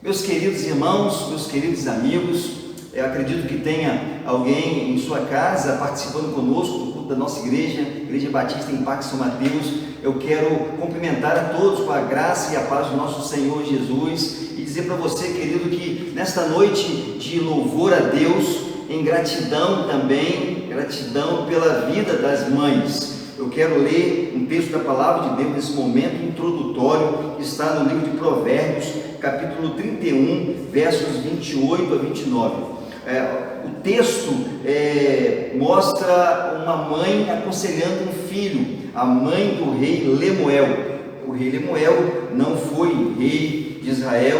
Meus queridos irmãos, meus queridos amigos, eu acredito que tenha alguém em sua casa participando conosco do culto da nossa igreja, Igreja Batista em Parque São Mateus. Eu quero cumprimentar a todos com a graça e a paz do nosso Senhor Jesus e dizer para você, querido, que nesta noite de louvor a Deus, em gratidão também, gratidão pela vida das mães, eu quero ler um texto da Palavra de Deus nesse momento introdutório, que está no livro de Provérbios, capítulo 31, versos 28 a 29. O texto mostra uma mãe aconselhando um filho, a mãe do rei Lemuel. O rei Lemuel não foi rei de Israel.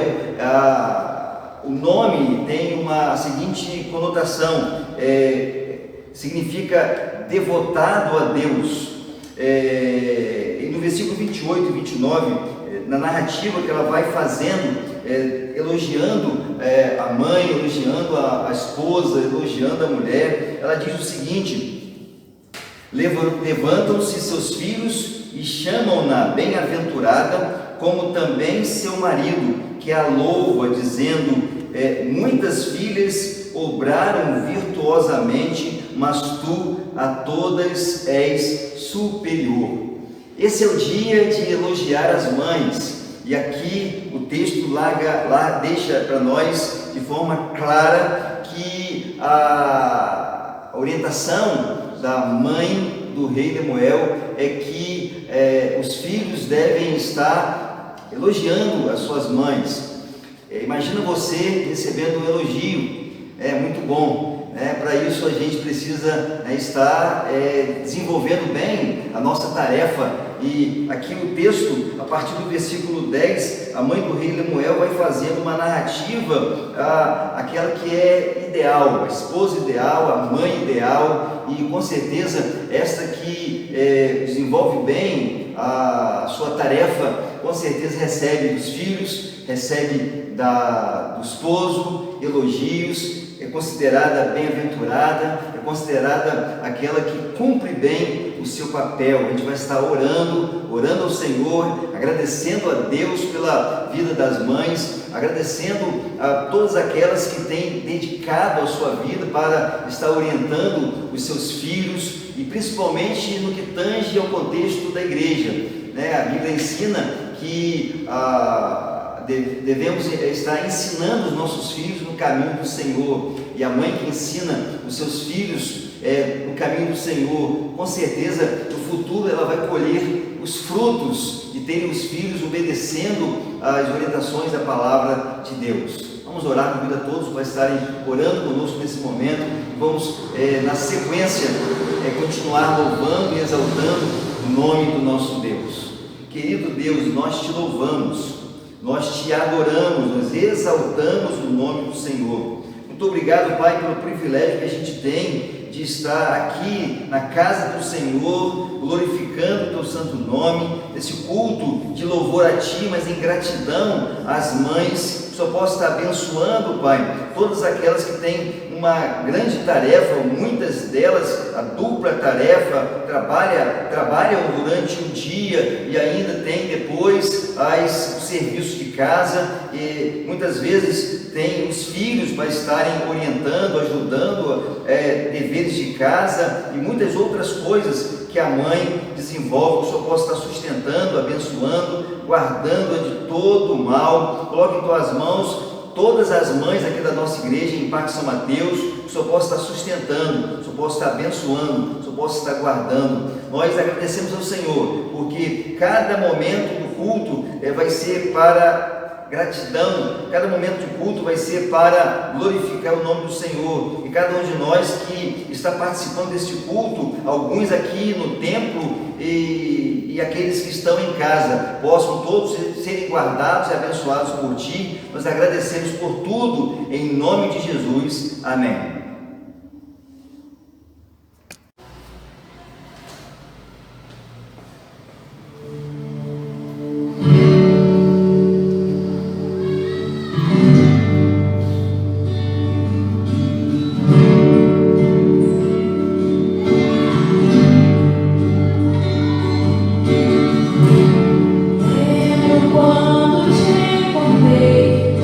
O nome tem a seguinte conotação, significa devotado a Deus. E no versículo 28 e 29, na narrativa que ela vai fazendo, elogiando a mãe, elogiando a esposa, elogiando a mulher, ela diz o seguinte: levantam-se seus filhos e chamam-na bem-aventurada, como também seu marido, que a louva, dizendo: muitas filhas obraram virtuosamente, mas tu a todas és superior. Esse é o dia de elogiar as mães, e aqui o texto deixa para nós de forma clara que a orientação da mãe do rei Lemuel é que os filhos devem estar elogiando as suas mães. Imagina você recebendo um elogio, é muito bom. Para isso a gente precisa estar desenvolvendo bem a nossa tarefa. E aqui no texto, a partir do versículo 10, a mãe do rei Lemuel vai fazendo uma narrativa, aquela que é ideal, a esposa ideal, a mãe ideal, e com certeza esta que desenvolve bem a sua tarefa, com certeza recebe dos filhos, recebe do esposo elogios, é considerada bem-aventurada, é considerada aquela que cumpre bem o seu papel. A gente vai estar orando ao Senhor, agradecendo a Deus pela vida das mães, agradecendo a todas aquelas que têm dedicado a sua vida para estar orientando os seus filhos, e principalmente no que tange ao contexto da igreja. A Bíblia ensina que devemos estar ensinando os nossos filhos no caminho do Senhor, e a mãe que ensina os seus filhos no caminho do Senhor, com certeza no futuro ela vai colher os frutos de terem os filhos obedecendo às orientações da palavra de Deus. Vamos orar, convido a todos para estarem orando conosco nesse momento, e vamos na sequência continuar louvando e exaltando o nome do nosso Deus. Querido Deus, nós te louvamos, nós te adoramos, nós exaltamos o nome do Senhor. Muito obrigado, Pai, pelo privilégio que a gente tem de estar aqui na casa do Senhor, glorificando o teu santo nome, esse culto de louvor a Ti, mas em gratidão às mães. Que só possa estar abençoando, Pai, todas aquelas que têm uma grande tarefa, muitas delas a dupla tarefa, trabalham durante o dia e ainda tem depois os serviços de casa, e muitas vezes tem os filhos para estarem orientando, ajudando, deveres de casa e muitas outras coisas que a mãe desenvolve. Que só possa estar sustentando, abençoando, guardando-a de todo o mal. Coloque em tuas mãos todas as mães aqui da nossa igreja em Parque São Mateus, que o Senhor possa estar sustentando, o Senhor possa estar abençoando, o Senhor possa estar guardando. Nós agradecemos ao Senhor, porque cada momento do culto vai ser para gratidão, cada momento de culto vai ser para glorificar o nome do Senhor, e cada um de nós que está participando deste culto, alguns aqui no templo e aqueles que estão em casa, possam todos serem guardados e abençoados por Ti. Nós agradecemos por tudo, em nome de Jesus. Amém. Quando te encontrei,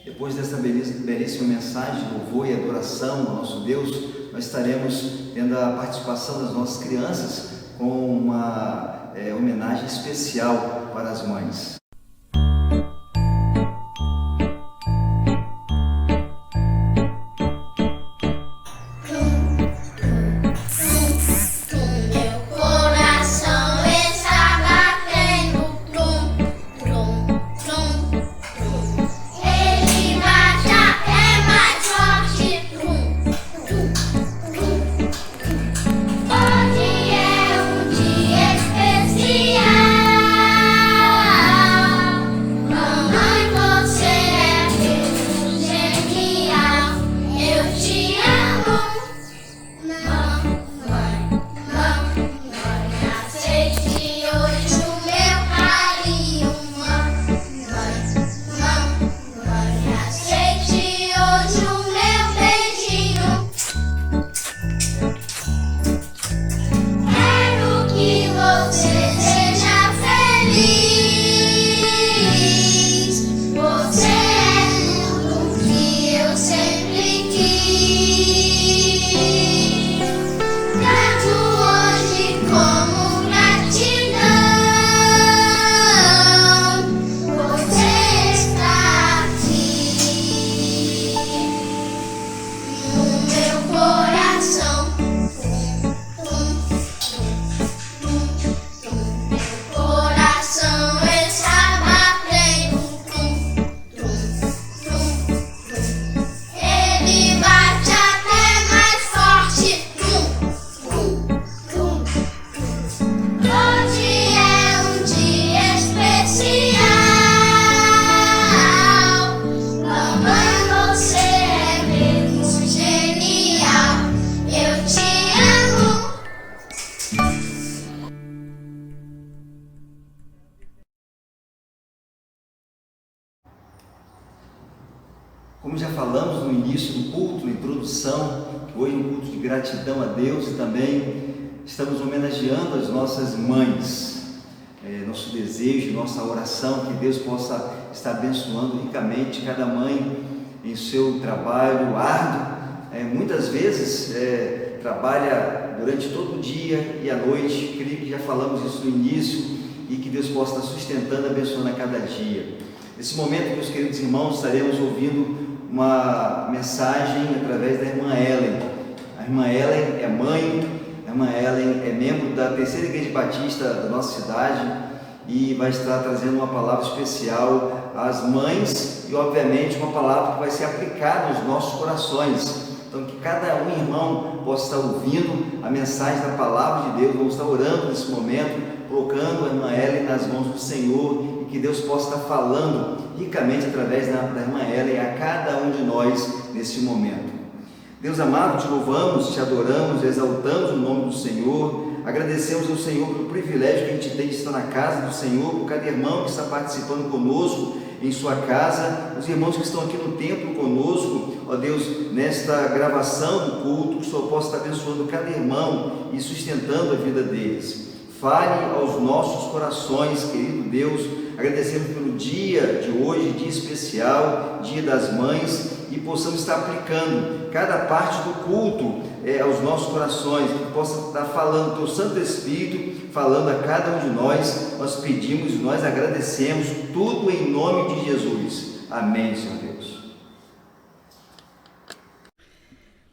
Depois dessa belíssima mensagem de louvor e adoração ao nosso Deus, nós estaremos tendo a participação das nossas crianças com uma homenagem especial para as mães. Como já falamos no início do culto, na introdução, hoje é um culto de gratidão a Deus e também estamos homenageando as nossas mães. Nosso desejo, nossa oração, que Deus possa estar abençoando ricamente cada mãe em seu trabalho árduo. Muitas vezes trabalha durante todo o dia e a noite, creio que já falamos isso no início, e que Deus possa estar sustentando, abençoando a cada dia. Nesse momento, meus queridos irmãos, estaremos ouvindo uma mensagem através da irmã Eva. terceira igreja batista da nossa cidade e vai estar trazendo uma palavra especial às mães e, obviamente, uma palavra que vai ser aplicada nos nossos corações. Então, que cada um irmão possa estar ouvindo a mensagem da palavra de Deus. Vamos estar orando nesse momento, colocando a irmã Ellen nas mãos do Senhor, e que Deus possa estar falando ricamente através da irmã Ellen a cada um de nós nesse momento. Deus amado, te louvamos, te adoramos, exaltamos o nome do Senhor, agradecemos ao Senhor pelo privilégio que a gente tem de estar na casa do Senhor, por cada irmão que está participando conosco em sua casa, os irmãos que estão aqui no templo conosco, ó Deus, nesta gravação do culto, que o Senhor possa estar abençoando cada irmão e sustentando a vida deles. Fale aos nossos corações, querido Deus, agradecemos pelo dia de hoje, dia especial, dia das mães, e possamos estar aplicando cada parte do culto aos nossos corações, que possa estar falando, teu Santo Espírito, falando a cada um de nós. Nós pedimos e nós agradecemos tudo em nome de Jesus. Amém, Senhor Deus.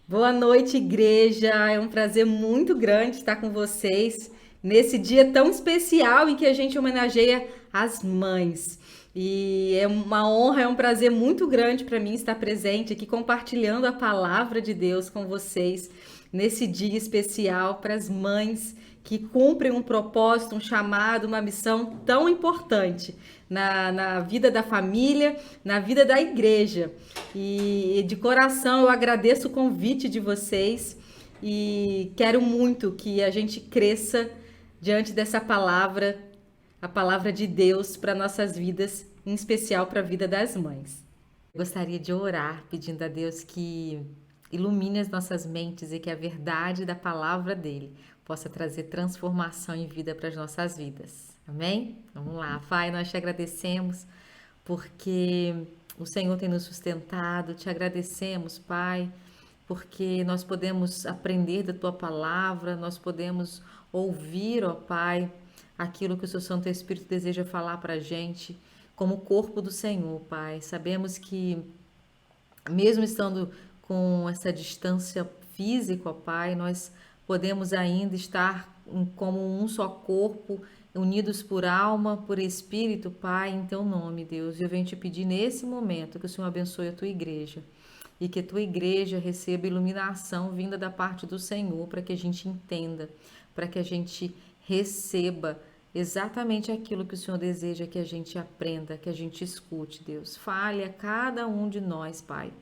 Boa noite, igreja. É um prazer muito grande estar com vocês nesse dia tão especial em que a gente homenageia as mães. E é uma honra, é um prazer muito grande para mim estar presente aqui compartilhando a palavra de Deus com vocês nesse dia especial para as mães que cumprem um propósito, um chamado, uma missão tão importante na vida da família, na vida da igreja. E de coração eu agradeço o convite de vocês e quero muito que a gente cresça diante dessa palavra, a palavra de Deus para nossas vidas, em especial para a vida das mães. Gostaria de orar pedindo a Deus que ilumine as nossas mentes e que a verdade da palavra dele possa trazer transformação em vida para as nossas vidas. Amém? Vamos lá. Pai, nós te agradecemos porque o Senhor tem nos sustentado. Te agradecemos, Pai, porque nós podemos aprender da tua palavra, nós podemos ouvir, ó Pai, aquilo que o seu Santo Espírito deseja falar para a gente, como corpo do Senhor, Pai. Sabemos que, mesmo estando com essa distância física, ó Pai, nós podemos ainda estar como um só corpo, unidos por alma, por espírito, Pai, em teu nome, Deus. Eu venho te pedir nesse momento que o Senhor abençoe a tua igreja e que a tua igreja receba iluminação vinda da parte do Senhor para que a gente entenda, para que a gente receba exatamente aquilo que o Senhor deseja que a gente aprenda, que a gente escute, Deus. Fale a cada um de nós, Pai,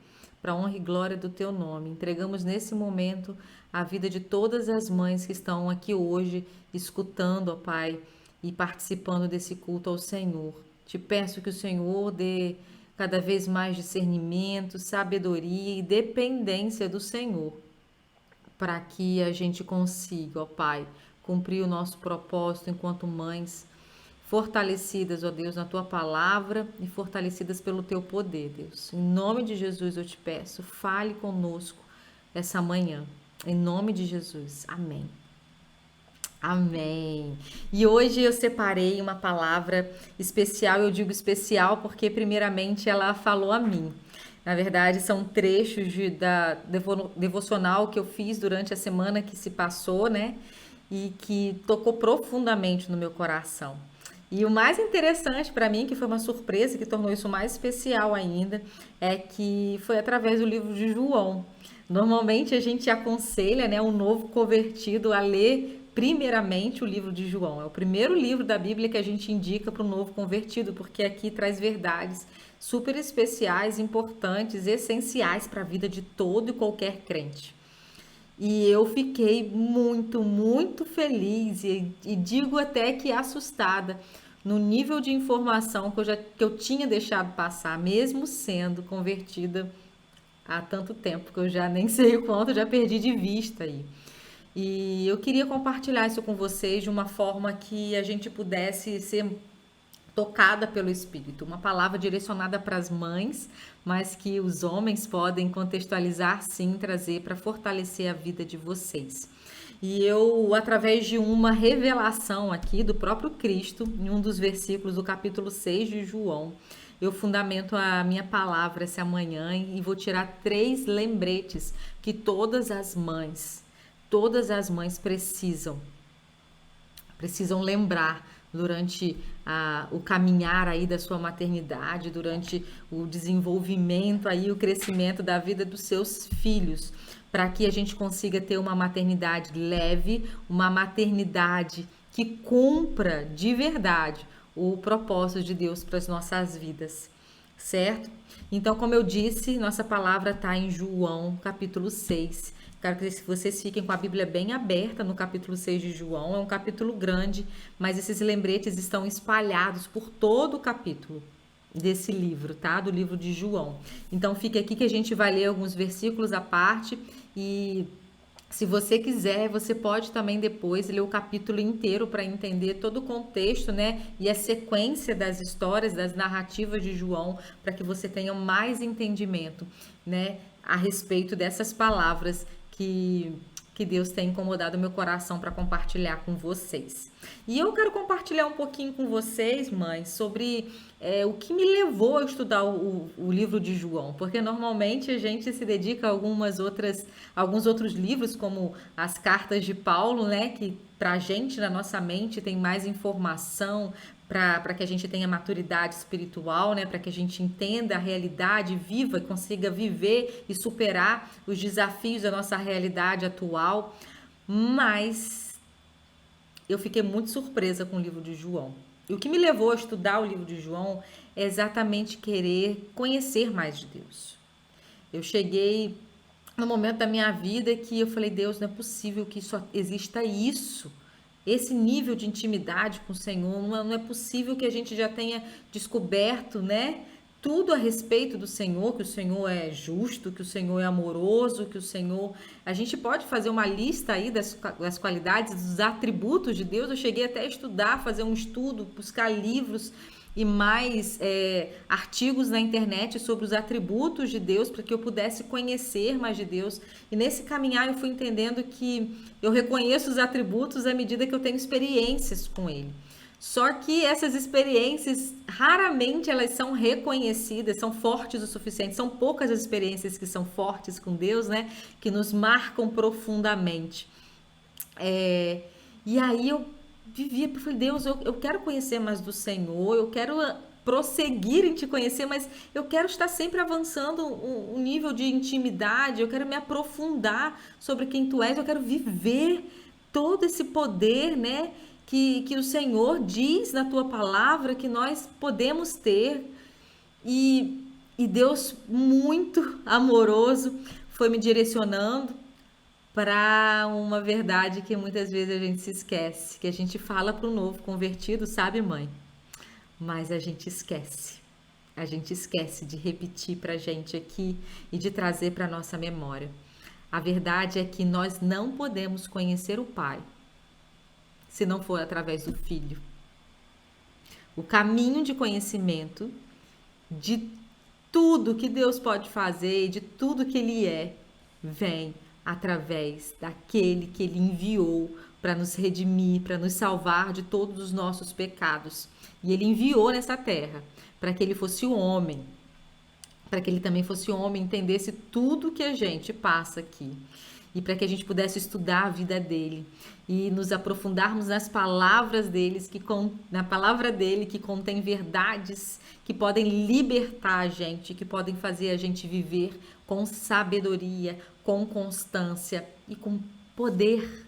para a honra e glória do teu nome. Entregamos nesse momento a vida de todas as mães que estão aqui hoje, escutando, ó Pai, e participando desse culto ao Senhor. Te peço que o Senhor dê cada vez mais discernimento, sabedoria e dependência do Senhor, para que a gente consiga, ó Pai, cumprir o nosso propósito enquanto mães, fortalecidas, ó Deus, na tua palavra e fortalecidas pelo teu poder, Deus. Em nome de Jesus eu te peço, fale conosco essa manhã. Em nome de Jesus. Amém. Amém. E hoje eu separei uma palavra especial. Eu digo especial porque primeiramente ela falou a mim. Na verdade, são trechos da devocional que eu fiz durante a semana que se passou, né? E que tocou profundamente no meu coração. E o mais interessante para mim, que foi uma surpresa, que tornou isso mais especial ainda, é que foi através do livro de João. Normalmente a gente aconselha, né, um novo convertido a ler primeiramente o livro de João. É o primeiro livro da Bíblia que a gente indica para o novo convertido, porque aqui traz verdades super especiais, importantes, essenciais para a vida de todo e qualquer crente. E eu fiquei muito, muito feliz e digo até que assustada no nível de informação que eu tinha deixado passar, mesmo sendo convertida há tanto tempo, que eu já nem sei o quanto, já perdi de vista aí. E eu queria compartilhar isso com vocês de uma forma que a gente pudesse ser tocada pelo Espírito, uma palavra direcionada para as mães, mas que os homens podem contextualizar sim, trazer para fortalecer a vida de vocês. E eu, através de uma revelação aqui do próprio Cristo, em um dos versículos do capítulo 6 de João, eu fundamento a minha palavra essa manhã e vou tirar 3 lembretes que todas as mães precisam precisam lembrar durante o caminhar aí da sua maternidade, durante o desenvolvimento aí, o crescimento da vida dos seus filhos, para que a gente consiga ter uma maternidade leve, uma maternidade que cumpra de verdade o propósito de Deus para as nossas vidas, certo? Então, como eu disse, nossa palavra está em João, capítulo 6. Quero que vocês fiquem com a Bíblia bem aberta no capítulo 6 de João. É um capítulo grande, mas esses lembretes estão espalhados por todo o capítulo desse livro, tá? Do livro de João. Então, fique aqui que a gente vai ler alguns versículos à parte e se você quiser, você pode também depois ler o capítulo inteiro para entender todo o contexto, né? E a sequência das histórias, das narrativas de João, para que você tenha mais entendimento, né? A respeito dessas palavras que Deus tem incomodado o meu coração para compartilhar com vocês. E eu quero compartilhar um pouquinho com vocês, mães, sobre o que me levou a estudar o livro de João, porque normalmente a gente se dedica a alguns outros livros, como as cartas de Paulo, né, que para a gente, na nossa mente, tem mais informação, para que a gente tenha maturidade espiritual, né? Para que a gente entenda a realidade, viva e consiga viver e superar os desafios da nossa realidade atual. Mas eu fiquei muito surpresa com o livro de João. E o que me levou a estudar o livro de João é exatamente querer conhecer mais de Deus. Eu cheguei no momento da minha vida que eu falei, Deus, não é possível que só exista isso. Esse nível de intimidade com o Senhor, não é possível que a gente já tenha descoberto, né, tudo a respeito do Senhor, que o Senhor é justo, que o Senhor é amoroso, que o Senhor... A gente pode fazer uma lista aí das qualidades, dos atributos de Deus. Eu cheguei até a estudar, fazer um estudo, buscar livros e mais artigos na internet sobre os atributos de Deus, para que eu pudesse conhecer mais de Deus. E nesse caminhar eu fui entendendo que eu reconheço os atributos à medida que eu tenho experiências com Ele. Só que essas experiências, raramente elas são reconhecidas, são fortes o suficiente. São poucas as experiências que são fortes com Deus, né? Que nos marcam profundamente. E aí eu vivia, falei, Deus, eu quero conhecer mais do Senhor, eu quero prosseguir em te conhecer, mas eu quero estar sempre avançando um nível de intimidade, eu quero me aprofundar sobre quem tu és, eu quero viver todo esse poder, né, que o Senhor diz na tua palavra que nós podemos ter. E Deus, muito amoroso, foi me direcionando para uma verdade que muitas vezes a gente se esquece, que a gente fala para o novo convertido, sabe, mãe? Mas a gente esquece. A gente esquece de repetir para a gente aqui e de trazer para a nossa memória. A verdade é que nós não podemos conhecer o Pai se não for através do Filho. O caminho de conhecimento de tudo que Deus pode fazer e de tudo que Ele vem através daquele que Ele enviou para nos redimir, para nos salvar de todos os nossos pecados. E Ele enviou nessa terra para que Ele fosse o homem, para que Ele também fosse homem, entendesse tudo que a gente passa aqui. E para que a gente pudesse estudar a vida dele e nos aprofundarmos nas palavras na palavra dele, que contém verdades que podem libertar a gente, que podem fazer a gente viver com sabedoria, com constância e com poder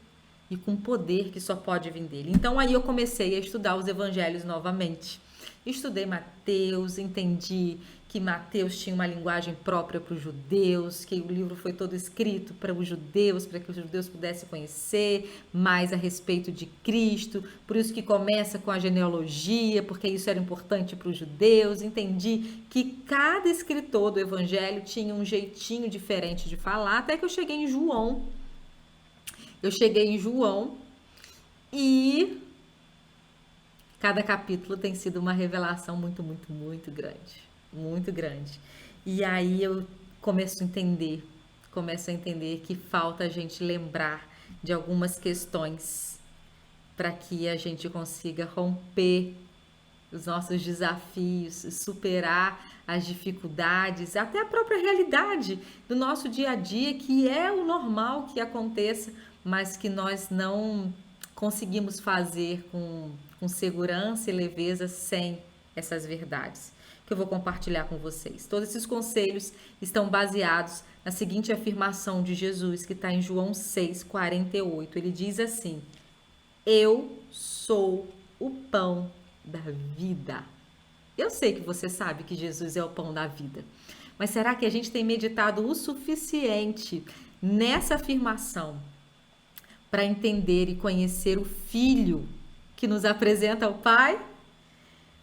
que só pode vir dele. Então aí eu comecei a estudar os evangelhos novamente. Estudei Mateus, entendi que Mateus tinha uma linguagem própria para os judeus, que o livro foi todo escrito para os judeus, para que os judeus pudessem conhecer mais a respeito de Cristo, por isso que começa com a genealogia, porque isso era importante para os judeus. Entendi que cada escritor do evangelho tinha um jeitinho diferente de falar, até que eu cheguei em João. E cada capítulo tem sido uma revelação muito, muito, muito grande. Muito grande. E aí eu começo a entender que falta a gente lembrar de algumas questões para que a gente consiga romper os nossos desafios, superar as dificuldades, até a própria realidade do nosso dia a dia, que é o normal que aconteça, mas que nós não conseguimos fazer com segurança e leveza sem essas verdades que eu vou compartilhar com vocês. Todos esses conselhos estão baseados na seguinte afirmação de Jesus, que está em João 6,48. Ele diz assim: eu sou o pão da vida. Eu sei que você sabe que Jesus é o pão da vida, mas será que a gente tem meditado o suficiente nessa afirmação para entender e conhecer o Filho que nos apresenta ao Pai?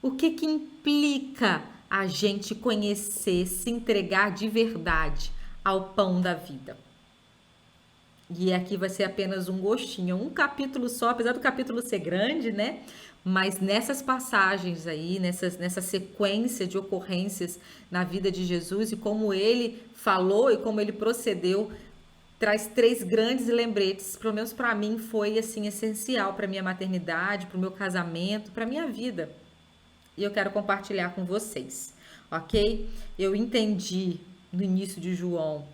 O que implica a gente conhecer, se entregar de verdade ao pão da vida? E aqui vai ser apenas um gostinho, um capítulo só, apesar do capítulo ser grande, né? Mas nessas passagens aí, nessa sequência de ocorrências na vida de Jesus e como ele falou e como ele procedeu, traz 3 grandes lembretes, pelo menos para mim foi assim essencial para minha maternidade, para o meu casamento, para minha vida. E eu quero compartilhar com vocês, ok? Eu entendi no início de João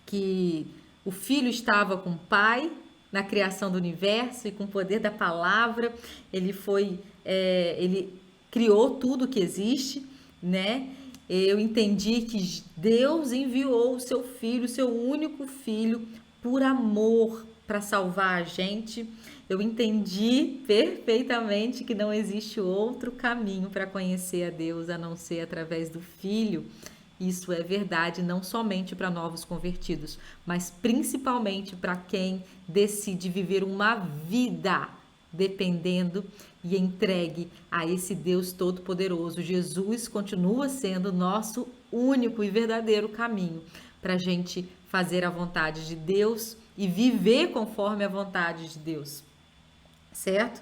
que o Filho estava com o Pai na criação do universo e com o poder da palavra, ele criou tudo que existe, né? Eu entendi que Deus enviou o seu Filho, o seu único Filho, por amor, para salvar a gente. Eu entendi perfeitamente que não existe outro caminho para conhecer a Deus a não ser através do Filho. Isso é verdade não somente para novos convertidos, mas principalmente para quem decide viver uma vida dependendo e entregue a esse Deus Todo-Poderoso. Jesus continua sendo nosso único e verdadeiro caminho para a gente fazer a vontade de Deus e viver conforme a vontade de Deus, certo?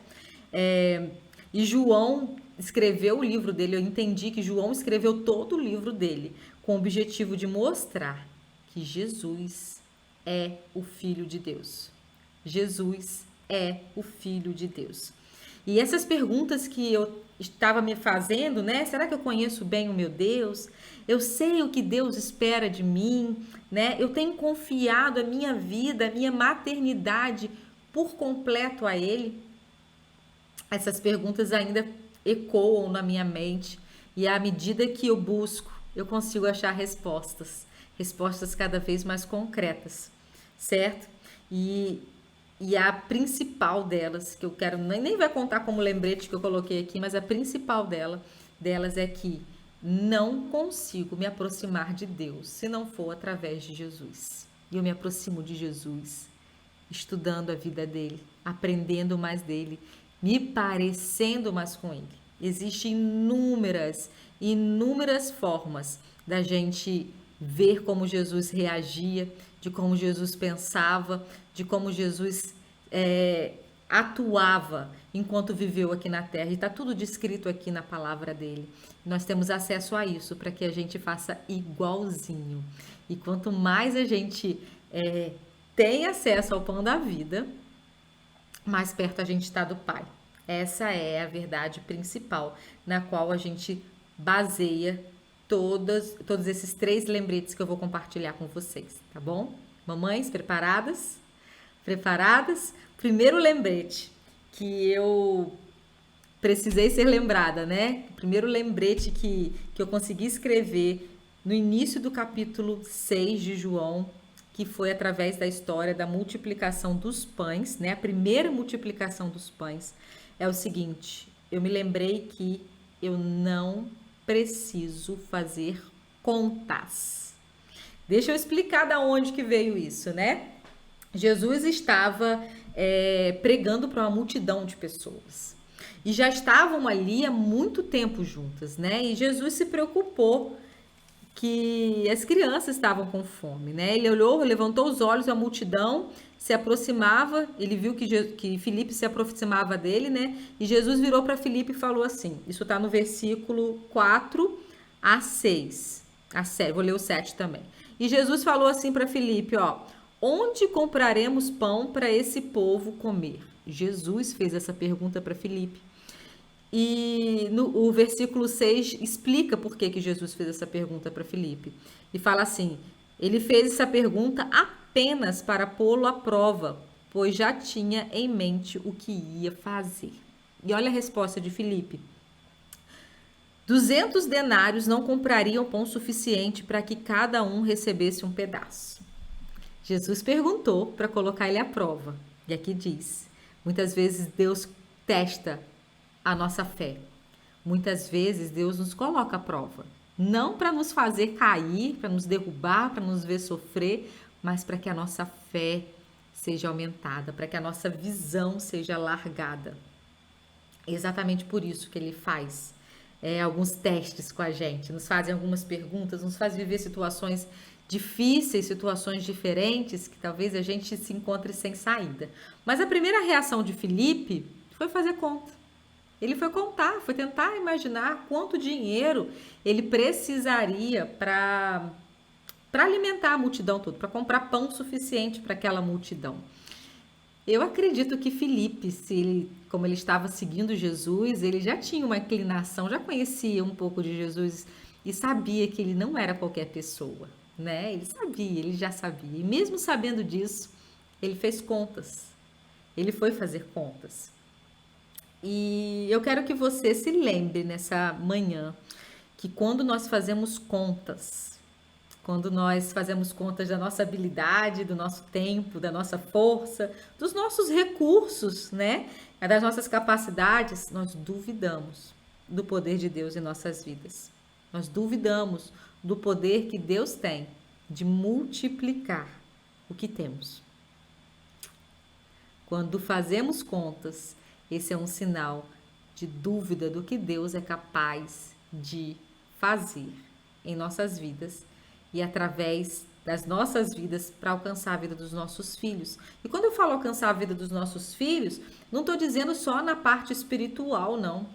E João escreveu o livro dele, eu entendi que João escreveu todo o livro dele com o objetivo de mostrar que Jesus é o Filho de Deus. Jesus é o Filho de Deus. E essas perguntas que eu estava me fazendo, né? Será que eu conheço bem o meu Deus? Eu sei o que Deus espera de mim, né? Eu tenho confiado a minha vida, a minha maternidade por completo a Ele? Essas perguntas ainda ecoam na minha mente e à medida que eu busco, eu consigo achar respostas cada vez mais concretas, certo? E a principal delas, que eu quero, nem vai contar como lembrete que eu coloquei aqui, mas a principal delas é que não consigo me aproximar de Deus se não for através de Jesus. E eu me aproximo de Jesus estudando a vida dele, aprendendo mais dele, me parecendo mais com ele. Existem inúmeras formas da gente ver como Jesus reagia, de como Jesus pensava, de como Jesus atuava enquanto viveu aqui na Terra. E está tudo descrito aqui na palavra dele. Nós temos acesso a isso para que a gente faça igualzinho. E quanto mais a gente tem acesso ao pão da vida, mais perto a gente está do Pai. Essa é a verdade principal na qual a gente baseia todos esses 3 lembretes que eu vou compartilhar com vocês, tá bom? Mamães, preparadas? Preparadas? Primeiro lembrete que eu precisei ser lembrada, né? O primeiro lembrete que eu consegui escrever no início do capítulo 6 de João, que foi através da história da multiplicação dos pães, né? A primeira multiplicação dos pães é o seguinte: eu me lembrei que eu não preciso fazer contas. Deixa eu explicar da onde que veio isso, né? Jesus estava pregando para uma multidão de pessoas e já estavam ali há muito tempo juntas, né? E Jesus se preocupou que as crianças estavam com fome, né? Ele olhou, levantou os olhos, a multidão se aproximava, ele viu que Filipe se aproximava dele, né? E Jesus virou para Filipe e falou assim, isso está no versículo 4 a 6, a 7, vou ler o 7 também. E Jesus falou assim para Filipe, ó, onde compraremos pão para esse povo comer? Jesus fez essa pergunta para Filipe. E o versículo 6 explica por que Jesus fez essa pergunta para Filipe. E fala assim, ele fez essa pergunta apenas para pô-lo à prova, pois já tinha em mente o que ia fazer. E olha a resposta de Filipe: 200 denários não comprariam pão suficiente para que cada um recebesse um pedaço. Jesus perguntou para colocar ele à prova. E aqui diz: muitas vezes Deus testa a nossa fé. Muitas vezes Deus nos coloca à prova. Não para nos fazer cair, para nos derrubar, para nos ver sofrer, mas para que a nossa fé seja aumentada, para que a nossa visão seja alargada. É exatamente por isso que ele faz alguns testes com a gente, nos fazem algumas perguntas, nos faz viver situações difíceis, situações diferentes, que talvez a gente se encontre sem saída. Mas a primeira reação de Filipe foi fazer conta. Ele foi contar, foi tentar imaginar quanto dinheiro ele precisaria para alimentar a multidão toda, para comprar pão suficiente para aquela multidão. Eu acredito que Filipe, como ele estava seguindo Jesus, ele já tinha uma inclinação, já conhecia um pouco de Jesus e sabia que ele não era qualquer pessoa, né? Ele sabia, ele já sabia. E mesmo sabendo disso, ele fez contas. Ele foi fazer contas. E eu quero que você se lembre nessa manhã que quando nós fazemos contas, da nossa habilidade, do nosso tempo, da nossa força, dos nossos recursos, né? Das nossas capacidades, nós duvidamos do poder de Deus em nossas vidas. Nós duvidamos do poder que Deus tem de multiplicar o que temos. Quando fazemos contas, esse é um sinal de dúvida do que Deus é capaz de fazer em nossas vidas e através das nossas vidas para alcançar a vida dos nossos filhos. E quando eu falo alcançar a vida dos nossos filhos, não estou dizendo só na parte espiritual, não.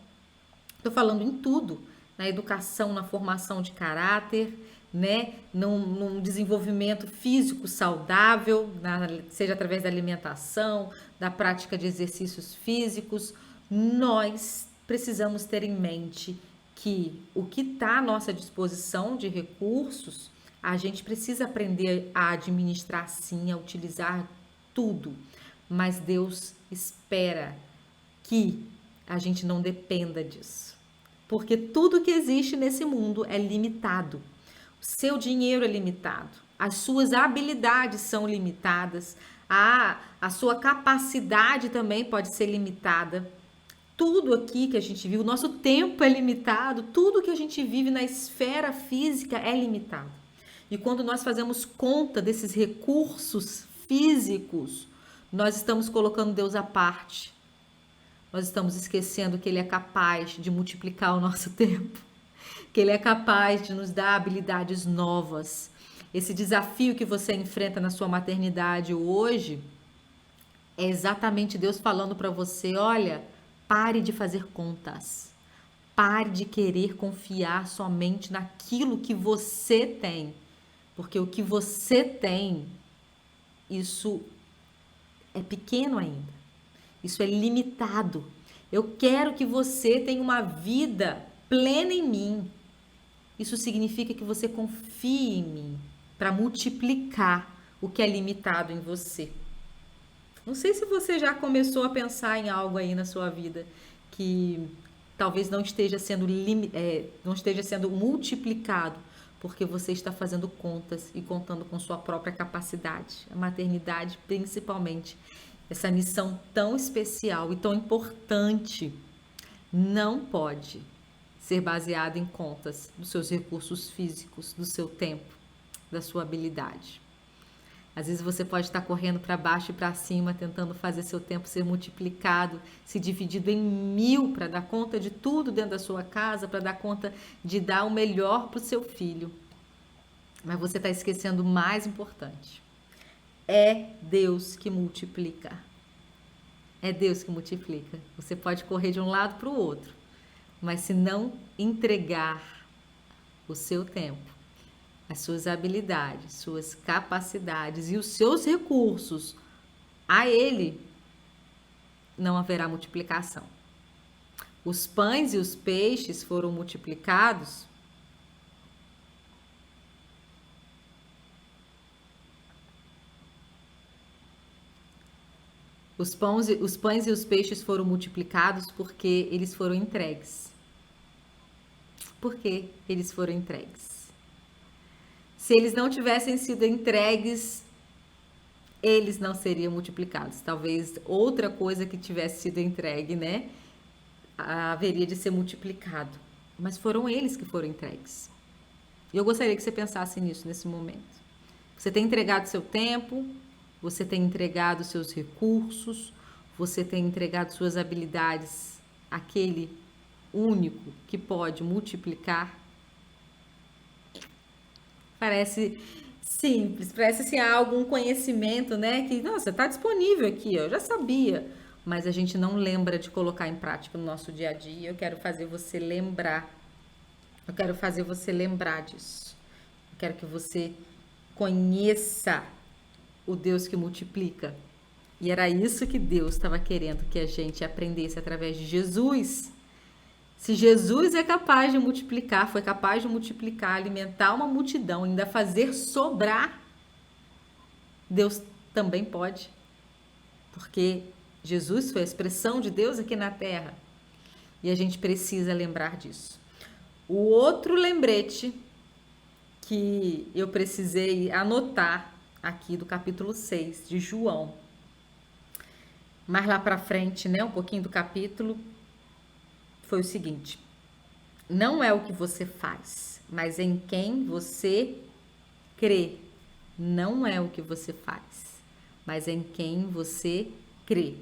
Estou falando em tudo, na educação, na formação de caráter, né? Num desenvolvimento físico saudável, seja através da alimentação, da prática de exercícios físicos. Nós precisamos ter em mente que o que está à nossa disposição de recursos, a gente precisa aprender a administrar sim, a utilizar tudo, mas Deus espera que a gente não dependa disso, porque tudo que existe nesse mundo é limitado. O seu dinheiro é limitado, as suas habilidades são limitadas, a sua capacidade também pode ser limitada. Tudo aqui que a gente vive, o nosso tempo é limitado, tudo que a gente vive na esfera física é limitado. E quando nós fazemos conta desses recursos físicos, nós estamos colocando Deus à parte. Nós estamos esquecendo que Ele é capaz de multiplicar o nosso tempo, que Ele é capaz de nos dar habilidades novas. Esse desafio que você enfrenta na sua maternidade hoje é exatamente Deus falando para você: olha, pare de fazer contas. Pare de querer confiar somente naquilo que você tem. Porque o que você tem, isso é pequeno ainda. Isso é limitado. Eu quero que você tenha uma vida plena em mim. Isso significa que você confie em mim para multiplicar o que é limitado em você. Não sei se você já começou a pensar em algo aí na sua vida que talvez não esteja sendo multiplicado, porque você está fazendo contas e contando com sua própria capacidade. A maternidade, principalmente, essa missão tão especial e tão importante, não pode ser baseada em contas dos seus recursos físicos, do seu tempo, da sua habilidade. Às vezes você pode estar correndo para baixo e para cima, tentando fazer seu tempo ser multiplicado, se dividido em 1000 para dar conta de tudo dentro da sua casa, para dar conta de dar o melhor para o seu filho. Mas você está esquecendo o mais importante. É Deus que multiplica. É Deus que multiplica. Você pode correr de um lado para o outro, mas se não entregar o seu tempo, as suas habilidades, suas capacidades e os seus recursos a Ele, não haverá multiplicação. Os pães e os peixes foram multiplicados Os pães e os peixes foram multiplicados porque eles foram entregues. Porque eles foram entregues. Se eles não tivessem sido entregues, eles não seriam multiplicados. Talvez outra coisa que tivesse sido entregue, né, haveria de ser multiplicado. Mas foram eles que foram entregues. E eu gostaria que você pensasse nisso nesse momento. Você tem entregado seu tempo, você tem entregado seus recursos, você tem entregado suas habilidades àquele único que pode multiplicar. Parece simples, parece assim algo, um conhecimento, né? Que, nossa, está disponível aqui, eu já sabia. Mas a gente não lembra de colocar em prática no nosso dia a dia. Eu quero fazer você lembrar. Eu quero fazer você lembrar disso. Eu quero que você conheça o Deus que multiplica. E era isso que Deus estava querendo que a gente aprendesse através de Jesus. Se Jesus é capaz de multiplicar, foi capaz de multiplicar, alimentar uma multidão, ainda fazer sobrar, Deus também pode. Porque Jesus foi a expressão de Deus aqui na terra. E a gente precisa lembrar disso. O outro lembrete que eu precisei anotar aqui do capítulo 6 de João. Mais lá para frente, né, um pouquinho do capítulo, foi o seguinte: não é o que você faz, mas em quem você crê. Não é o que você faz, mas em quem você crê.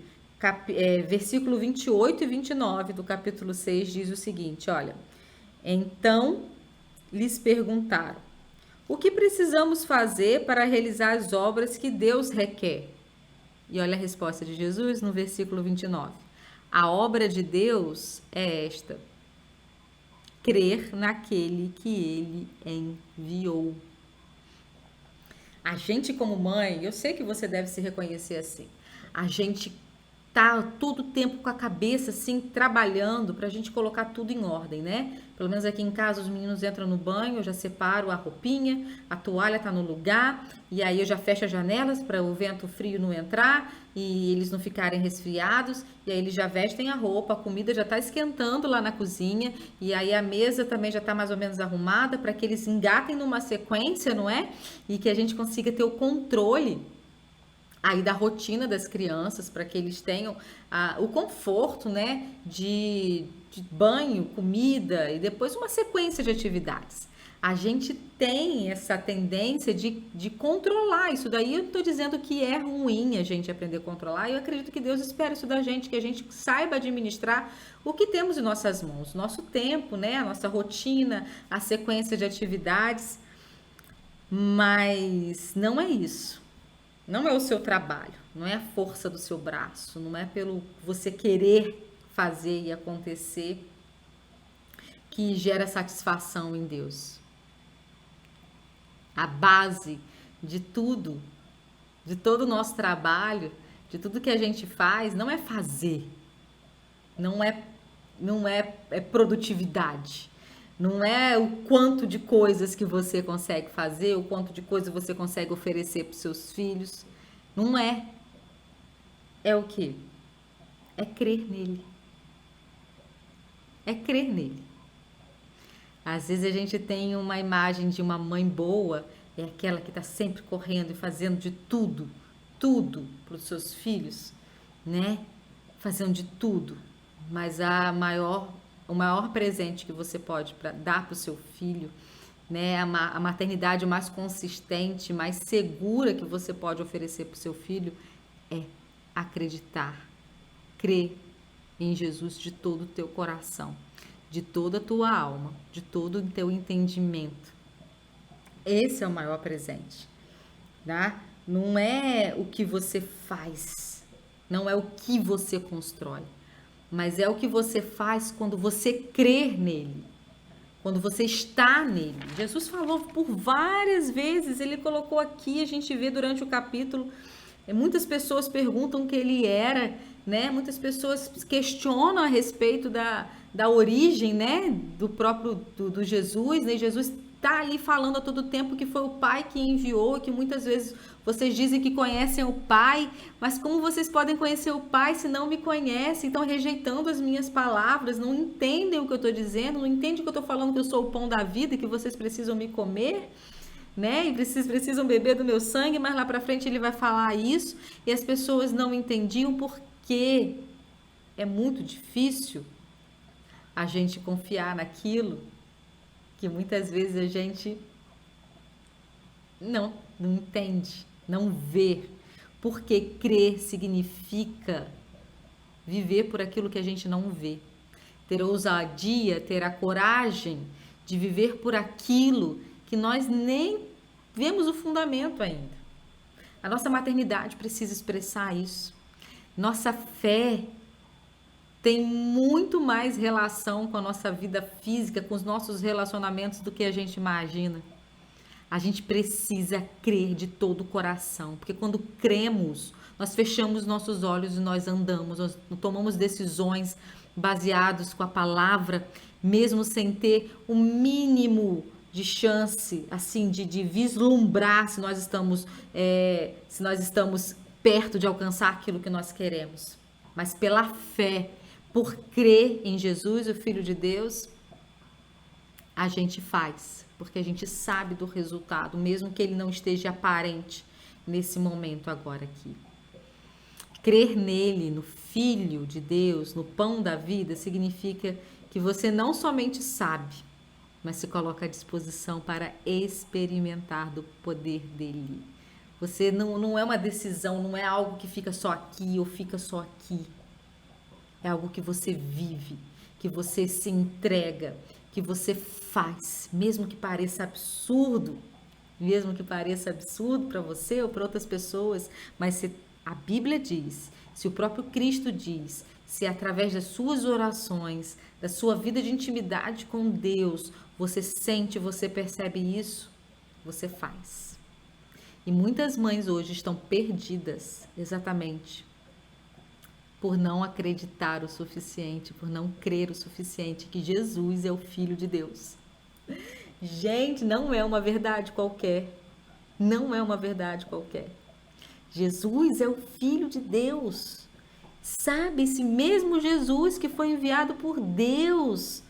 Versículo 28 e 29 do capítulo 6 diz o seguinte, olha: então lhes perguntaram: o que precisamos fazer para realizar as obras que Deus requer? E olha a resposta de Jesus no versículo 29. A obra de Deus é esta: crer naquele que ele enviou. A gente, como mãe, eu sei que você deve se reconhecer assim. A gente tá todo o tempo com a cabeça assim, trabalhando pra gente colocar tudo em ordem, né? Pelo menos aqui em casa os meninos entram no banho, eu já separo a roupinha, a toalha tá no lugar, e aí eu já fecho as janelas para o vento frio não entrar e eles não ficarem resfriados, e aí eles já vestem a roupa, a comida já tá esquentando lá na cozinha, e aí a mesa também já tá mais ou menos arrumada para que eles engatem numa sequência, não é? E que a gente consiga ter o controle aí da rotina das crianças, para que eles tenham o conforto, né, de banho, comida e depois uma sequência de atividades. A gente tem essa tendência de controlar isso daí. Eu estou dizendo que é ruim a gente aprender a controlar. Eu acredito que Deus espera isso da gente, que a gente saiba administrar o que temos em nossas mãos, nosso tempo, né, a nossa rotina, a sequência de atividades. Mas não é isso. Não é o seu trabalho, não é a força do seu braço, não é pelo você querer fazer e acontecer que gera satisfação em Deus. A base de tudo, de todo o nosso trabalho, de tudo que a gente faz, não é fazer, não é produtividade. Não é o quanto de coisas que você consegue fazer, o quanto de coisas você consegue oferecer para os seus filhos. Não é. É o quê? É crer nele. É crer nele. Às vezes a gente tem uma imagem de uma mãe boa, é aquela que está sempre correndo e fazendo de tudo para os seus filhos, né? Fazendo de tudo. Mas o maior presente que você pode dar para o seu filho, né, a maternidade mais consistente, mais segura que você pode oferecer para o seu filho é acreditar, crer em Jesus de todo o teu coração, de toda a tua alma, de todo o teu entendimento. Esse é o maior presente, tá? Não é o que você faz, não é o que você constrói, mas é o que você faz quando você crer nele, quando você está nele. Jesus falou por várias vezes, ele colocou aqui, a gente vê durante o capítulo, muitas pessoas perguntam o que ele era, né? Muitas pessoas questionam a respeito da origem, né? Do próprio do Jesus, né? Jesus está ali falando a todo tempo que foi o Pai que enviou, que muitas vezes vocês dizem que conhecem o Pai, mas como vocês podem conhecer o Pai se não me conhecem? Estão rejeitando as minhas palavras, não entendem o que eu estou dizendo, não entendem que eu estou falando que eu sou o pão da vida e que vocês precisam me comer, né? E vocês precisam beber do meu sangue, mas lá para frente ele vai falar isso e as pessoas não entendiam porque é muito difícil a gente confiar naquilo que muitas vezes a gente não entende, não vê. Porque crer significa viver por aquilo que a gente não vê. Ter ousadia, ter a coragem de viver por aquilo que nós nem vemos o fundamento ainda. A nossa maternidade precisa expressar isso. Nossa fé tem muito mais relação com a nossa vida física, com os nossos relacionamentos do que a gente imagina. A gente precisa crer de todo o coração, porque quando cremos, nós fechamos nossos olhos e nós andamos, nós tomamos decisões baseadas com a palavra, mesmo sem ter o mínimo de chance, assim, de vislumbrar se nós estamos perto de alcançar aquilo que nós queremos. Mas pela fé, por crer em Jesus, o Filho de Deus, a gente faz, porque a gente sabe do resultado, mesmo que ele não esteja aparente nesse momento agora aqui. Crer nele, no Filho de Deus, no pão da vida, significa que você não somente sabe, mas se coloca à disposição para experimentar do poder dele. Você não é uma decisão, não é algo que fica só aqui ou fica só aqui. É algo que você vive, que você se entrega, que você faz, mesmo que pareça absurdo para você ou para outras pessoas, mas se a Bíblia diz, se o próprio Cristo diz, se através das suas orações, da sua vida de intimidade com Deus, você sente, você percebe isso, você faz. E muitas mães hoje estão perdidas, exatamente, por não acreditar o suficiente, por não crer o suficiente que Jesus é o Filho de Deus. Gente, não é uma verdade qualquer. Não é uma verdade qualquer. Jesus é o Filho de Deus. Sabe, esse mesmo Jesus que foi enviado por Deus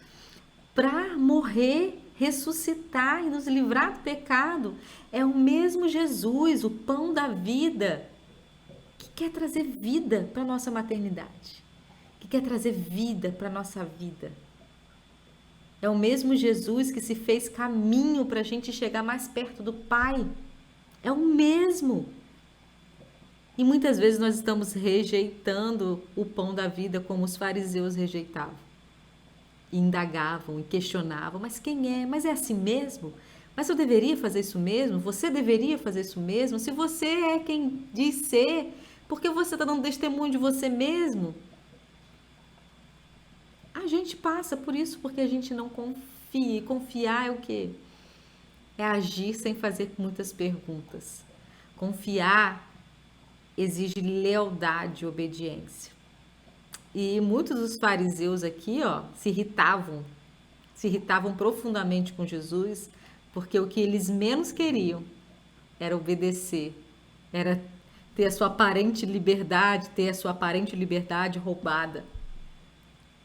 para morrer, ressuscitar e nos livrar do pecado, é o mesmo Jesus, o pão da vida, que quer trazer vida para a nossa maternidade, que quer trazer vida para a nossa vida. É o mesmo Jesus que se fez caminho para a gente chegar mais perto do Pai. É o mesmo. E muitas vezes nós estamos rejeitando o pão da vida como os fariseus rejeitavam. E indagavam e questionavam, mas quem é? Mas é assim mesmo? Mas eu deveria fazer isso mesmo? Você deveria fazer isso mesmo? Se você é quem diz ser, por que você está dando testemunho de você mesmo? A gente passa por isso porque a gente não confia. E confiar é o quê? É agir sem fazer muitas perguntas. Confiar exige lealdade e obediência. E muitos dos fariseus aqui, se irritavam profundamente com Jesus, porque o que eles menos queriam era obedecer, era ter a sua aparente liberdade roubada.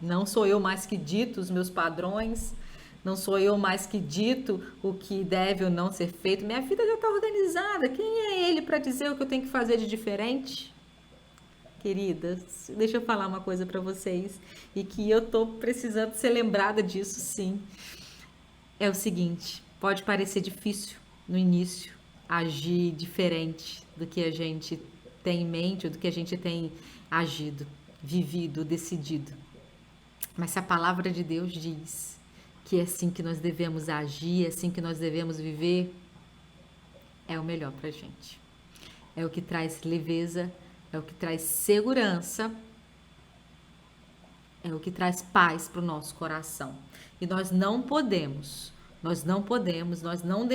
Não sou eu mais que dito os meus padrões, não sou eu mais que dito o que deve ou não ser feito. Minha vida já está organizada. Quem é ele para dizer o que eu tenho que fazer de diferente? Queridas, deixa eu falar uma coisa para vocês e que eu tô precisando ser lembrada disso, sim. É o seguinte, pode parecer difícil no início agir diferente do que a gente tem em mente ou do que a gente tem agido, vivido, decidido. Mas se a palavra de Deus diz que é assim que nós devemos agir, é assim que nós devemos viver, é o melhor pra gente. É o que traz leveza, é o que traz segurança, é o que traz paz para o nosso coração. E nós não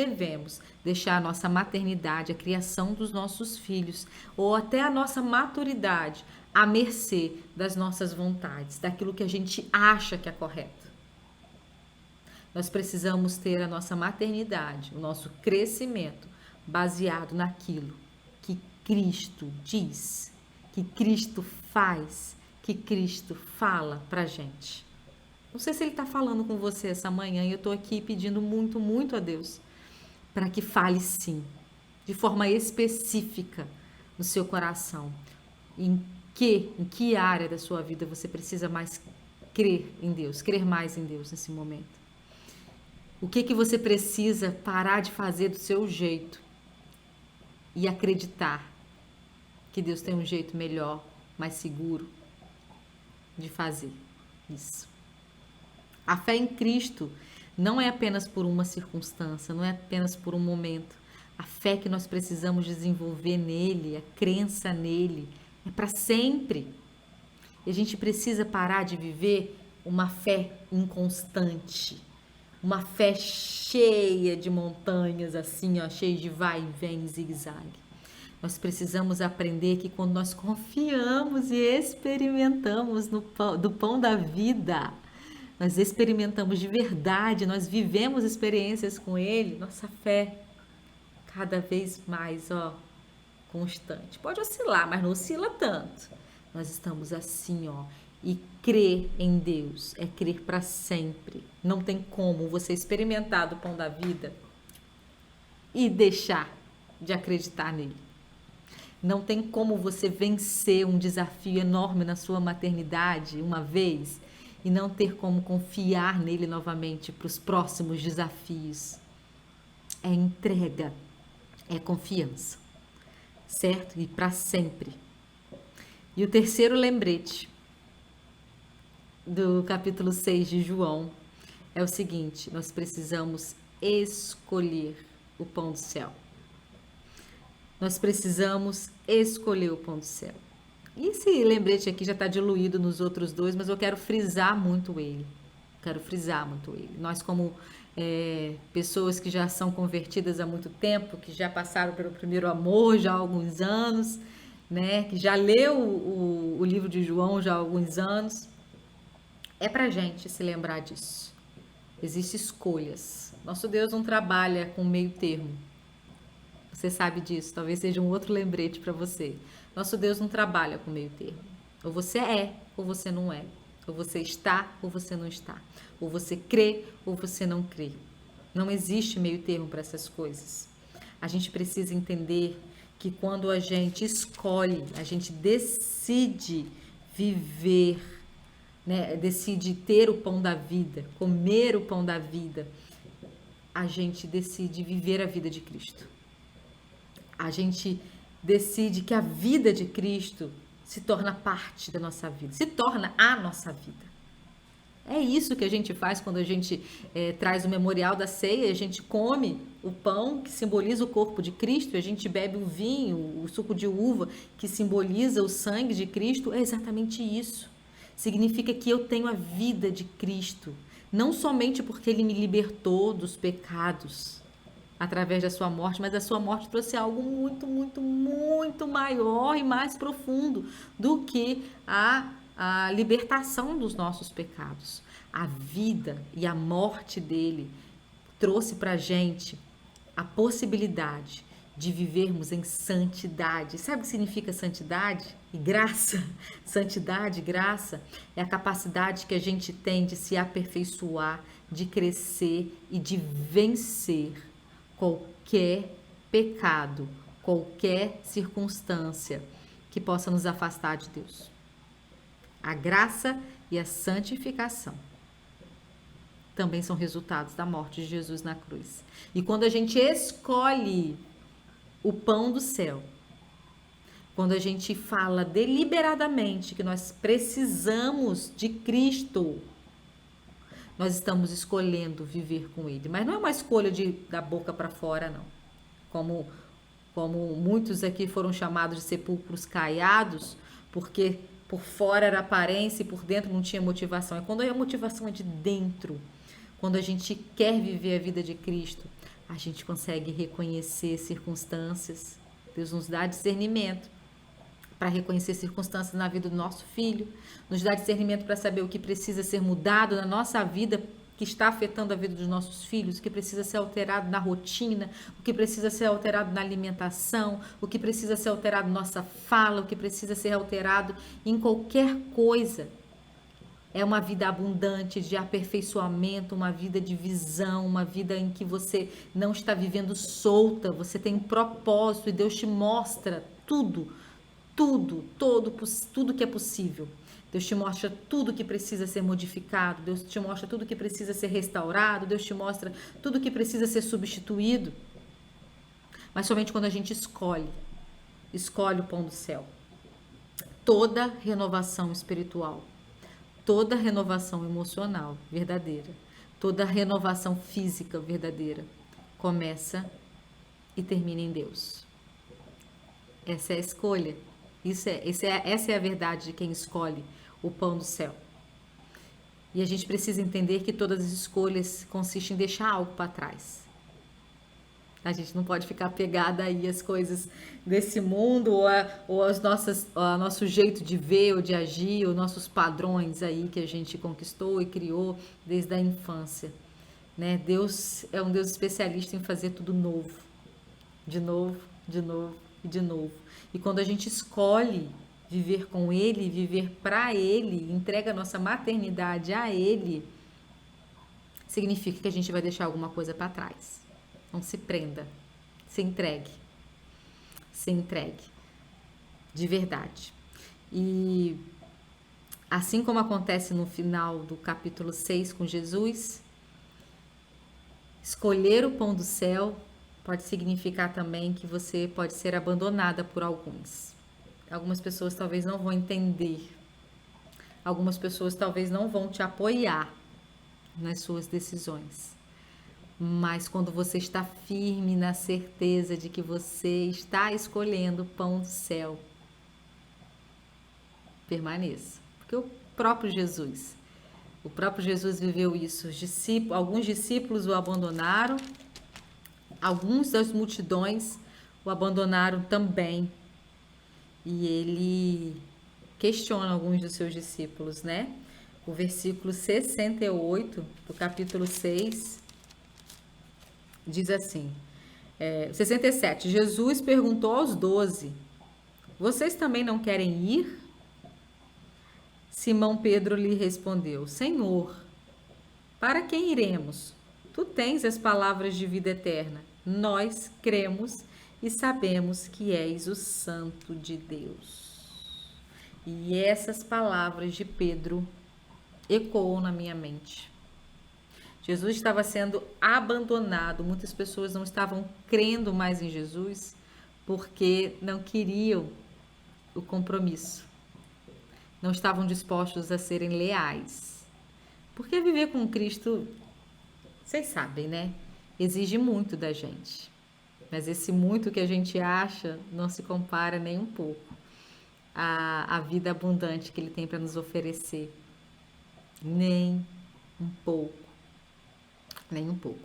devemos deixar a nossa maternidade, a criação dos nossos filhos, ou até a nossa maturidade, à mercê das nossas vontades, daquilo que a gente acha que é correto. Nós precisamos ter a nossa maternidade, o nosso crescimento baseado naquilo que Cristo diz, que Cristo faz, que Cristo fala pra gente. Não sei se Ele está falando com você essa manhã e eu estou aqui pedindo muito, muito a Deus para que fale sim, de forma específica no seu coração. Em que área da sua vida você precisa mais crer em Deus, crer mais em Deus nesse momento? O que você precisa parar de fazer do seu jeito e acreditar que Deus tem um jeito melhor, mais seguro de fazer isso? A fé em Cristo não é apenas por uma circunstância, não é apenas por um momento. A fé que nós precisamos desenvolver nele, a crença nele, é para sempre. E a gente precisa parar de viver uma fé inconstante, uma fé cheia de montanhas, assim, ó, cheia de vai e vem, zigue-zague. Nós precisamos aprender que quando nós confiamos e experimentamos do pão da vida, nós experimentamos de verdade, nós vivemos experiências com Ele, nossa fé cada vez mais, ó, constante. Pode oscilar, mas não oscila tanto. Nós estamos assim, ó, e crer em Deus é crer para sempre. Não tem como você experimentar do pão da vida e deixar de acreditar nele. Não tem como você vencer um desafio enorme na sua maternidade uma vez e não ter como confiar nele novamente para os próximos desafios. É entrega, é confiança, certo? E para sempre. E o terceiro lembrete do capítulo 6 de João é o seguinte: nós precisamos escolher o pão do céu. Nós precisamos escolher o pão do céu. E esse lembrete aqui já está diluído nos outros dois, mas eu quero frisar muito ele. Nós, como pessoas que já são convertidas há muito tempo, que já passaram pelo primeiro amor já há alguns anos, né, que já leu o livro de João já há alguns anos, é para a gente se lembrar disso. Existem escolhas. Nosso Deus não trabalha com meio termo. Você sabe disso, talvez seja um outro lembrete para você. Nosso Deus não trabalha com meio termo. Ou você é, ou você não é. Ou você está, ou você não está. Ou você crê, ou você não crê. Não existe meio termo para essas coisas. A gente precisa entender que quando a gente escolhe, a gente decide viver, né, decide ter o pão da vida, comer o pão da vida, a gente decide viver a vida de Cristo. A gente decide que a vida de Cristo se torna parte da nossa vida, se torna a nossa vida. É isso que a gente faz quando a gente traz o memorial da ceia, a gente come o pão que simboliza o corpo de Cristo, a gente bebe o vinho, o suco de uva que simboliza o sangue de Cristo. É exatamente isso. Significa que eu tenho a vida de Cristo, não somente porque Ele me libertou dos pecados através da sua morte, mas a sua morte trouxe algo muito, muito, muito maior e mais profundo do que a libertação dos nossos pecados. A vida e a morte dele trouxe para a gente a possibilidade de vivermos em santidade. Sabe o que significa santidade e graça? Santidade e graça é a capacidade que a gente tem de se aperfeiçoar, de crescer e de vencer qualquer pecado, qualquer circunstância que possa nos afastar de Deus. A graça e a santificação também são resultados da morte de Jesus na cruz. E quando a gente escolhe o pão do céu, quando a gente fala deliberadamente que nós precisamos de Cristo, nós estamos escolhendo viver com Ele. Mas não é uma escolha da boca para fora, não. Como muitos aqui foram chamados de sepulcros caiados, porque por fora era aparência e por dentro não tinha motivação. É quando a motivação é de dentro. Quando a gente quer viver a vida de Cristo, a gente consegue reconhecer circunstâncias. Deus nos dá discernimento para reconhecer circunstâncias na vida do nosso filho, nos dá discernimento para saber o que precisa ser mudado na nossa vida, que está afetando a vida dos nossos filhos, o que precisa ser alterado na rotina, o que precisa ser alterado na alimentação, o que precisa ser alterado na nossa fala, o que precisa ser alterado em qualquer coisa. É uma vida abundante de aperfeiçoamento, uma vida de visão, uma vida em que você não está vivendo solta, você tem um propósito e Deus te mostra tudo que é possível. Deus te mostra tudo que precisa ser modificado, Deus te mostra tudo que precisa ser restaurado, Deus te mostra tudo que precisa ser substituído. Mas somente quando a gente escolhe o pão do céu. Toda renovação espiritual, toda renovação emocional verdadeira, toda renovação física verdadeira começa e termina em Deus. Essa é a escolha. Essa é a verdade de quem escolhe o pão do céu. E a gente precisa entender que todas as escolhas consistem em deixar algo para trás. A gente não pode ficar pegada aí às coisas desse mundo ou ao nosso jeito de ver ou de agir, ou nossos padrões aí que a gente conquistou e criou desde a infância. Né? Deus é um Deus especialista em fazer tudo novo. De novo, de novo e de novo. E quando a gente escolhe viver com Ele, viver para Ele, entrega a nossa maternidade a Ele, significa que a gente vai deixar alguma coisa para trás. Não se prenda, se entregue. Se entregue, de verdade. E assim como acontece no final do capítulo 6 com Jesus, escolher o pão do céu pode significar também que você pode ser abandonada por alguns. Algumas pessoas talvez não vão entender. Algumas pessoas talvez não vão te apoiar nas suas decisões. Mas quando você está firme na certeza de que você está escolhendo o pão do céu, permaneça. Porque o próprio Jesus viveu isso. Alguns discípulos o abandonaram, alguns das multidões o abandonaram também. E ele questiona alguns dos seus discípulos, né? O versículo 68 do capítulo 6 diz assim, 67, Jesus perguntou aos 12, vocês também não querem ir? Simão Pedro lhe respondeu, Senhor, para quem iremos? Tu tens as palavras de vida eterna. Nós cremos e sabemos que és o Santo de Deus. E essas palavras de Pedro ecoam na minha mente. Jesus estava sendo abandonado, muitas pessoas não estavam crendo mais em Jesus porque não queriam o compromisso, não estavam dispostos a serem leais. Porque viver com Cristo, vocês sabem, né? Exige muito da gente, mas esse muito que a gente acha não se compara nem um pouco à vida abundante que Ele tem para nos oferecer, nem um pouco. Nem um pouco.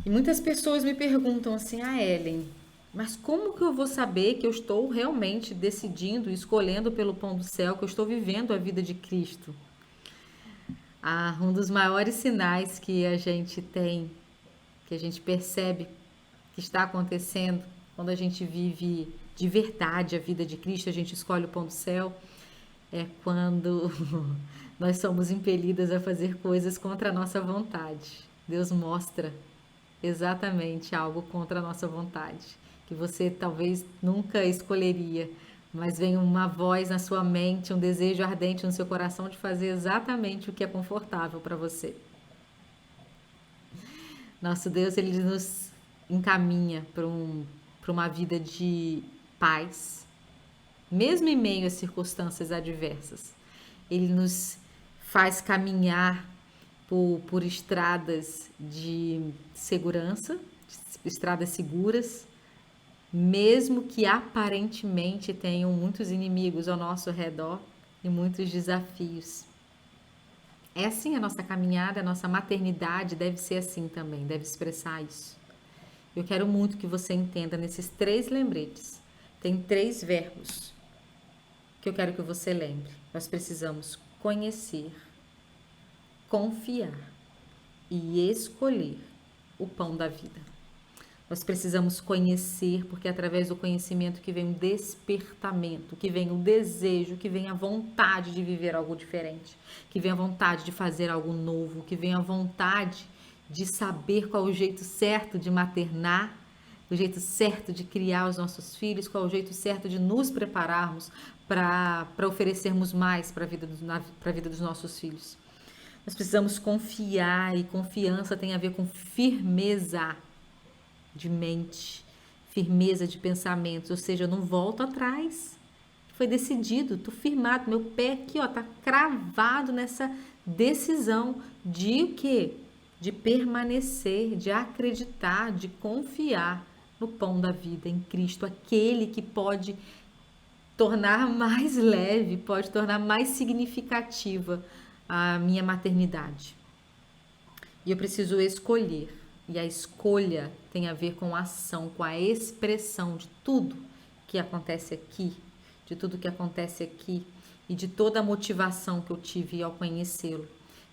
E muitas pessoas me perguntam assim, Ellen, mas como que eu vou saber que eu estou realmente decidindo, escolhendo pelo pão do céu, que eu estou vivendo a vida de Cristo? Um dos maiores sinais que a gente tem, que a gente percebe que está acontecendo, quando a gente vive de verdade a vida de Cristo, a gente escolhe o pão do céu, é quando nós somos impelidas a fazer coisas contra a nossa vontade. Deus mostra exatamente algo contra a nossa vontade, que você talvez nunca escolheria, mas vem uma voz na sua mente, um desejo ardente no seu coração de fazer exatamente o que é confortável para você. Nosso Deus, Ele nos encaminha para uma vida de paz, mesmo em meio a circunstâncias adversas. Ele nos faz caminhar por estradas de segurança, estradas seguras, mesmo que aparentemente tenham muitos inimigos ao nosso redor e muitos desafios. É assim a nossa caminhada, a nossa maternidade deve ser assim também, deve expressar isso. Eu quero muito que você entenda nesses 3 lembretes. Tem 3 verbos que eu quero que você lembre. Nós precisamos conhecer, confiar e escolher o pão da vida. Nós precisamos conhecer, porque é através do conhecimento que vem o despertamento, que vem o desejo, que vem a vontade de viver algo diferente, que vem a vontade de fazer algo novo, que vem a vontade de saber qual é o jeito certo de maternar, o jeito certo de criar os nossos filhos, qual é o jeito certo de nos prepararmos para oferecermos mais para a vida dos nossos filhos. Nós precisamos confiar, e confiança tem a ver com firmeza de mente, firmeza de pensamentos, ou seja, eu não volto atrás. Foi decidido, tô firmado, meu pé aqui, ó, tá cravado nessa decisão de o quê? De permanecer, de acreditar, de confiar no pão da vida, em Cristo, aquele que pode tornar mais leve, pode tornar mais significativa a minha maternidade. E eu preciso escolher. E a escolha tem a ver com a ação, com a expressão de tudo que acontece aqui, de tudo que acontece aqui e de toda a motivação que eu tive ao conhecê-lo.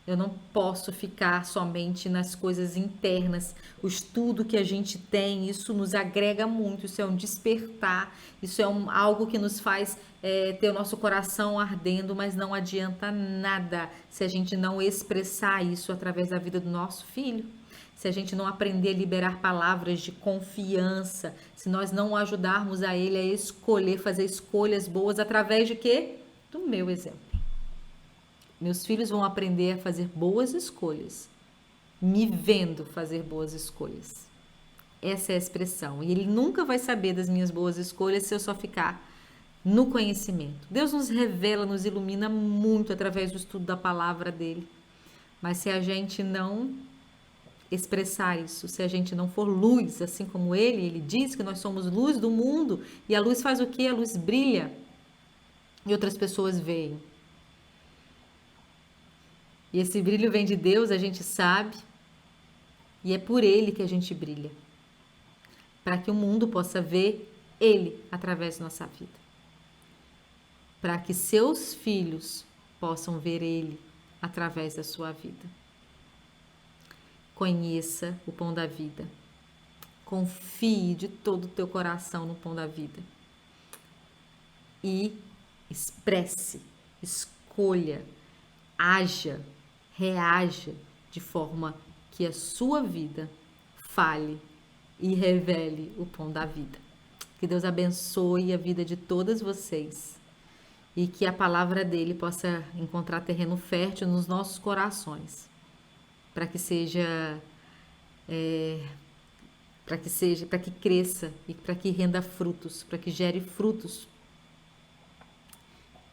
Eu não posso ficar somente nas coisas internas. O estudo que a gente tem, isso nos agrega muito, isso é um despertar, isso é algo que nos faz ter o nosso coração ardendo, mas não adianta nada se a gente não expressar isso através da vida do nosso filho. Se a gente não aprender a liberar palavras de confiança, se nós não ajudarmos a ele a escolher, fazer escolhas boas através de quê? Do meu exemplo. Meus filhos vão aprender a fazer boas escolhas, me vendo fazer boas escolhas. Essa é a expressão. E ele nunca vai saber das minhas boas escolhas se eu só ficar no conhecimento. Deus nos revela, nos ilumina muito através do estudo da palavra dele. Mas se a gente não expressar isso, se a gente não for luz, assim como ele diz que nós somos luz do mundo, e a luz faz o quê? A luz brilha e outras pessoas veem. E esse brilho vem de Deus, a gente sabe, e é por ele que a gente brilha, para que o mundo possa ver ele através da nossa vida, para que seus filhos possam ver ele através da sua vida. Conheça o pão da vida. Confie de todo o teu coração no pão da vida. E expresse, escolha, haja, reaja de forma que a sua vida fale e revele o pão da vida. Que Deus abençoe a vida de todas vocês e que a palavra dele possa encontrar terreno fértil nos nossos corações. Para que cresça e para que renda frutos, para que gere frutos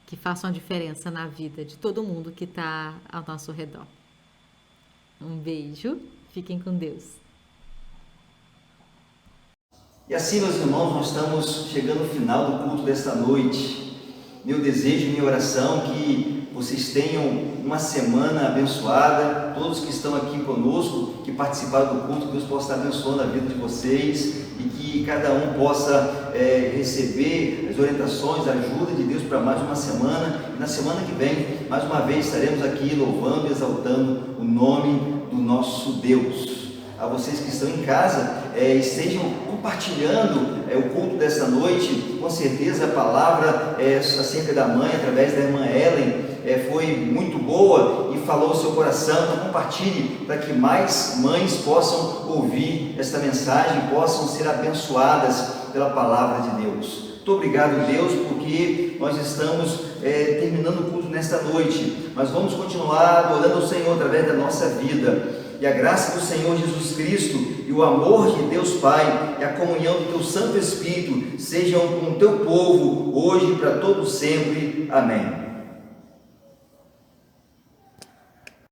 que façam a diferença na vida de todo mundo que está ao nosso redor. Um beijo, fiquem com Deus. E assim, meus irmãos, nós estamos chegando ao final do culto desta noite. Meu desejo e minha oração é que vocês tenham uma semana abençoada, todos que estão aqui conosco, que participaram do culto, Deus possa estar abençoando a vida de vocês e que cada um possa receber as orientações, a ajuda de Deus para mais uma semana. E na semana que vem, mais uma vez, estaremos aqui louvando e exaltando o nome do nosso Deus. A vocês que estão em casa, estejam compartilhando o culto desta noite. Com certeza a palavra acerca da mãe, através da irmã Ellen, foi muito boa e falou ao seu coração. Então compartilhe para que mais mães possam ouvir esta mensagem, possam ser abençoadas pela palavra de Deus. Muito obrigado, Deus, porque nós estamos terminando o culto nesta noite, mas vamos continuar adorando o Senhor através da nossa vida. E a graça do Senhor Jesus Cristo e o amor de Deus Pai e a comunhão do Teu Santo Espírito sejam com o Teu povo hoje e para todo sempre. Amém.